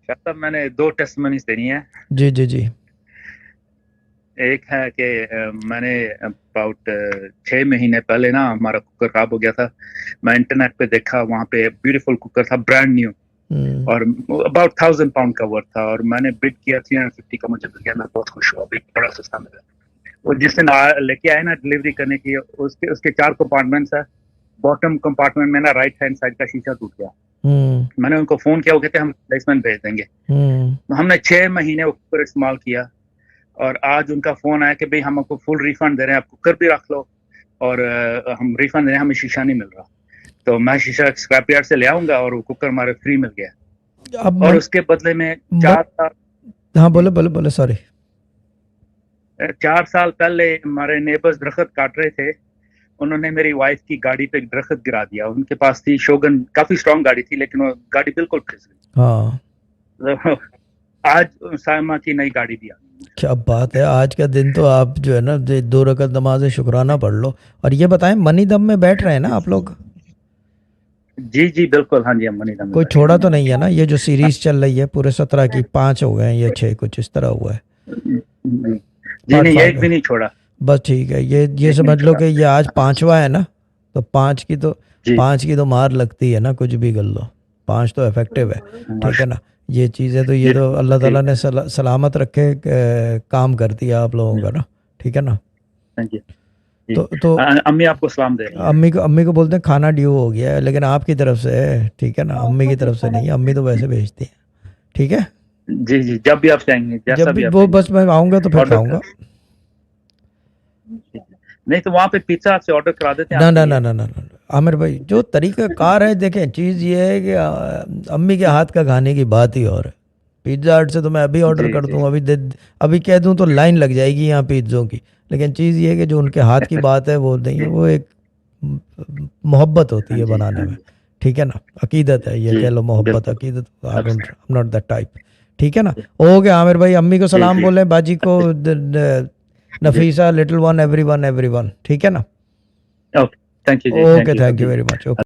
शायद साहब मैंने 2 टेस्टिमनीज देनी है। जी जी जी। एक है कि मैंने अबाउट 6 महीने पहले ना हमारा कुकर खराब हो गया था। मैं इंटरनेट पे देखा, वहाँ पे ब्यूटीफुल कुकर था, ब्रांड न्यू, और अबाउट 1000 पाउंड का वर्थ था, और मैंने बिड किया 350 का, मुझे मिल गया। मैं बहुत खुश हुआ, अभी बड़ा सस्ता मिला। वो जिस दिन लेके आए ना डिलीवरी करने की, उसके 4 कंपार्टमेंट्स है। बॉटम कंपार्टमेंट में ना राइट हैंड साइड का शीशा टूट गया। मैंने उनको फोन किया, वो कहते हम रिप्लेसमेंट भेज देंगे। तो हमने 6 महीने वो कुकर इस्तेमाल किया, और आज उनका फोन आया कि भाई हम आपको फुल रिफंड दे रहे हैं, आप कुकर भी रख लो, और हम रिफंड दे रहे हैं, हमें शीशा नहीं मिल रहा। तो मैं शीशा स्क्रैप यार्ड से ले आऊंगा, और वो कुकर हमारे फ्री मिल गया। अब और उसके बदले में 4 हाँ बोले बोले बोले, सॉरी। 4 साल पहले हमारे नेबर्स दरख्त काट रहे थे, उन्होंने मेरी वाइफ की गाड़ी पे दरख्त गिरा दिया। उनके पास थी शोगन, काफी स्ट्रांग गाड़ी थी, लेकिन वो गाड़ी बिल्कुल फिस गई। हाँ, आज सायमा की नई गाड़ी भी आ गई। क्या बात है। आज का दिन तो आप जो है ना 2 रकत नमाज शुक्राना पढ़ लो। और ये बताएं, मनी दम में बैठ रहे हैं ना आप लोग? जी जी बिल्कुल, हाँ जी, हम मनी दम में कोई बैठे छोड़ा हैं। तो नहीं है ना? ये जो सीरीज चल रही है पूरे 17 की, 5 हो गए हैं या 6 कुछ इस तरह हुआ है। जी पार्ट नहीं, 5 एक भी नहीं छोड़ा। बस ठीक है। ये एक भी समझ नहीं लो छोड़ा। कि ये आज 5वां है ना, तो 5 की तो जी 5 की तो मार लगती है ना, कुछ भी कर लो। 5 तो इफेक्टिव है, ठीक है ना। ये चीज़ें तो ये जी तो अल्लाह ताला ठीक ने सलामत रखे काम कर दिया आप लोगों का ना, ठीक है ना। थैंक यू जी। तो अम्मी आपको सलाम दे रही हैं। अम्मी को बोलते हैं खाना ड्यू हो गया है, लेकिन आपकी तरफ से है, ठीक है ना, अम्मी की तरफ से नहीं। अम्मी तो वैसे भेजती है, ठीक है। जी जी, जब भी आप चाहेंगे, जब जैसा भी भी आप वो, कहेंगे। बस मैं आऊँगा तो फिर ऑर्डर खाऊंगा। नहीं तो वहाँ पे पिज्जा आपसे ऑर्डर करा देते हैं ना आपके ना ना लिए। ना ना ना आमिर भाई, जो तरीका कार है, देखें चीज़ ये है कि अम्मी के हाथ का खाने की बात ही और है। पिज्ज़ा हट से तो मैं अभी ऑर्डर जी कर जी दूँ, अभी कह दूँ तो लाइन लग जाएगी यहाँ पिज्ज़ों की। लेकिन चीज़ ये है कि जो उनके हाथ की बात है वो नहीं है, वो एक मोहब्बत होती हाँ है जी, बनाने हाँ में, जी ठीक है ना। अकीदत है, ये जी कह लो मोहब्बत, बिल्कुल। अकीदत। आई अब डोंट, नॉट दैट टाइप, ठीक है ना। हो गया आमिर भाई, अम्मी को जी सलाम जी बोले, बाजी को, जी। Nafisa, little one, everyone everyone, ठीक है ना। ओके, थैंक यू जी, okay, thank you thank you अभी। Very much.